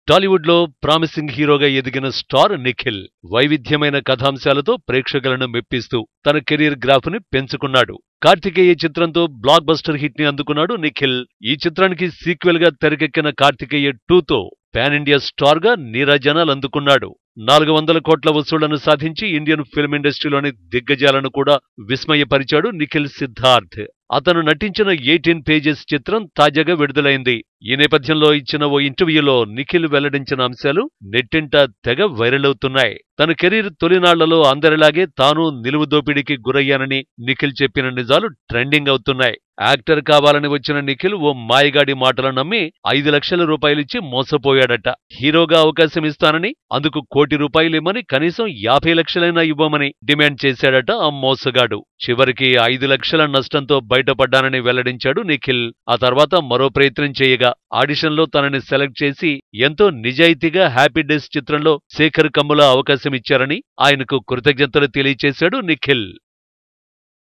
టాలీవుడ్ లో ప్రామిసింగ్ హీరోగా ఎదిగిన స్టార్ నిఖిల్ వైవిధ్యమైన కథాంశాలతో ప్రేక్షకులను మెప్పిస్తూ తన కెరీర్ గ్రాఫ్ ని పెంచుకున్నాడు. కార్తికేయ చిత్రంతో బ్లాక్ బస్టర్ హిట్ ని అందుకున్నాడు నిఖిల్. ఈ చిత్రానికి సీక్వెల్ గా తెరకెక్కిన కార్తికేయ 2తో పాన్ ఇండియా స్టార్ గా నీరాజనాలు అందుకున్నాడు. 400 కోట్ల వసూళ్లను సాధించి ఇండియన్ ఫిల్మ్ ఇండస్ట్రీలోని దిగ్గజాలను కూడా విస్మయపరిచాడు నిఖిల్ సిద్ధార్థ్. అతను నటించిన 18 పేజెస్ చిత్రం తాజాగా విడుదలైంది. ఈ నేపథ్యంలో ఇచ్చిన ఓ ఇంటర్వ్యూలో నిఖిల్ వెల్లడించిన అంశాలు నెట్టింట తెగ వైరల్ అవుతున్నాయి. తన కెరీర్ తొలినాళ్లలో అందరిలాగే తాను నిలువు దోపిడీకి గురయ్యానని నిఖిల్ చెప్పిన నిజాలు ట్రెండింగ్ అవుతున్నాయి. యాక్టర్ కావాలని వచ్చిన నిఖిల్ ఓ మాయగాడి మాటలు నమ్మి 5 లక్షల రూపాయలిచ్చి మోసపోయాడట. హీరోగా అవకాశం ఇస్తానని, అందుకు ₹1,00,00,000 ఇమ్మని, కనీసం 50 లక్షలైనా ఇవ్వమని డిమాండ్ చేశాడట ఆ మోసగాడు. చివరికి 5 లక్షల నష్టంతో బయటపడ్డానని వెల్లడించాడు నిఖిల్. ఆ తర్వాత మరో ప్రయత్నం చేయగా ఆడిషన్లో తనని సెలెక్ట్ చేసి ఎంతో నిజాయితీగా హ్యాపీ డేస్ చిత్రంలో శేఖర్ కమ్ముల అవకాశం ఇచ్చారని ఆయనకు కృతజ్ఞతలు తెలియచేశాడు నిఖిల్.